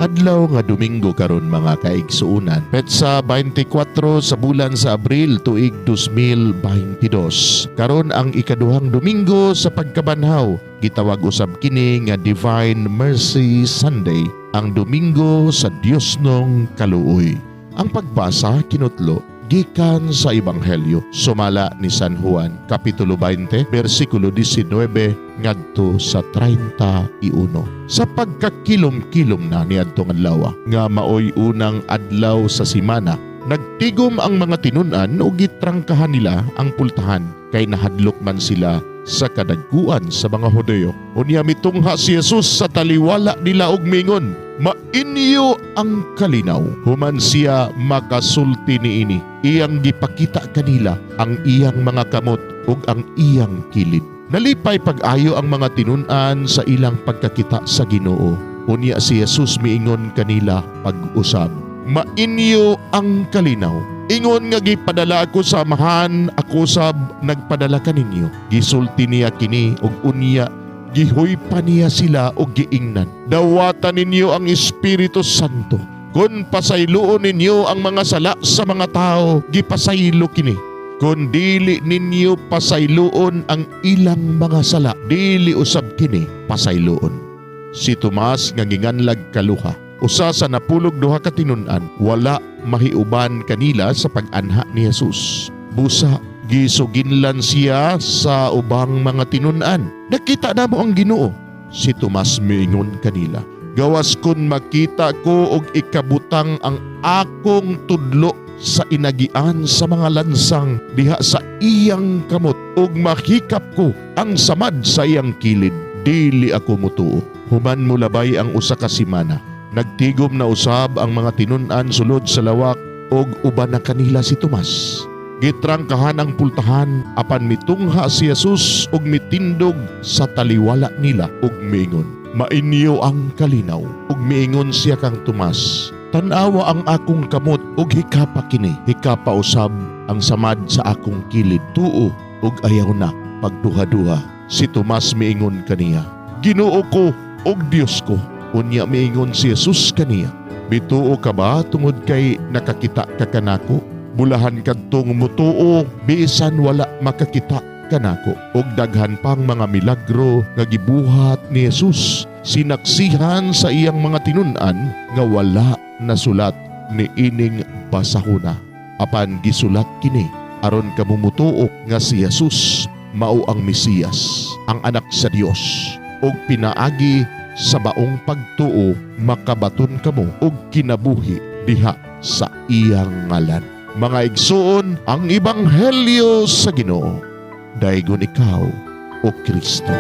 Adlaw nga Domingo karon mga kaigsuunan. Petsa 24 sa bulan sa Abril tuig 2022. Karon ang ikaduhang Domingo sa pagkabanhaw. Gitawag usab kini nga Divine Mercy Sunday, ang Domingo sa Dios nung kaluoy. Ang pagbasa kinutlo gikan sa Ebanghelyo sumala ni San Juan, Kapitulo 20, versikulo 19 ngadto sa 31. Sa pagkakilom-kilom na niadtong adlaw nga maoy unang adlaw sa simana, nagtigom ang mga tinunan ug gitrangkahan nila ang pultahan kay nahadlok man sila sa kadagkuan sa mga Hudeyo. Unya mitungha si Jesus sa taliwala nila og mingon, "Mainyo ang kalinaw." Human siya makasulti niini, iyang gipakita kanila ang iyang mga kamot ug ang iyang kilid. Nalipay pag-ayo ang mga tinunan sa ilang pagkakita sa Ginoo. Unya si Jesus miingon kanila pag-usab, "Mainyo ang kalinaw. Ingon nga gipadala ako sa amahan, ako sab nagpadala kaninyo." Gisulti niya kini ug unya gihoy pa niya sila og giingnan, "Dawatan ninyo ang Espiritu Santo. Kun pasayloon ninyo ang mga sala sa mga tao, gipasaylo kini. Kun dili ninyo pasayloon ang ilang mga sala, dili usab kini pasayloon." Si Tomas nga ginganlag kaluha, usa sa napulog duha ka tinunan, wala mahiuban kanila sa pag-anha ni Jesus. Busa gisuginlan siya sa ubang mga tinunan. "Nakita na mo ang Ginoo." Si Tomas miingon kanila, "Gawas kun makita ko og ikabutang ang akong tudlo sa inagian sa mga lansang diha sa iyang kamot ug mahikap ko ang samad sa iyang kilid, dili ako mutuo." Human mulabay ang usa ka semana, nagtigom na usab ang mga tinunan sulod sa lawak ug uban na kanila si Tomas. Gitrangkahan ang pultahan apan mitungha si Jesus ug mitindog sa taliwala nila ug miingon, "Mainyo ang kalinaw." Ug miingon siya kang Tomas, "Tan-awa ang akong kamot ug hikapa kini." Hikapa usab ang samad sa akong kilid, tuo ug ayaw na pagduha-duha. Si Tomas miingon kaniya, "Ginoo ko ug Dios ko." Unya miingon si Jesus kaniya, "Bituo ka ba tungod kay nakakita ka kanako? Bulahan kadtong mutuo bisan wala makakita kanako." Og daghan pang mga milagro nga gibuhat ni Jesus, sinaksihan sa iyang mga tinunan nga wala nasulat ni ining basahona. Apan gisulat kini aron kamumutuo nga si Jesus mao ang Mesiyas, ang anak sa Dios, og pinaagi sa baong pagtuo makabaton kamo og kinabuhi diha sa iyang ngalan. Mga igsoon, ang Ebanghelyo sa Ginoo. Daygon ikaw, O Kristo.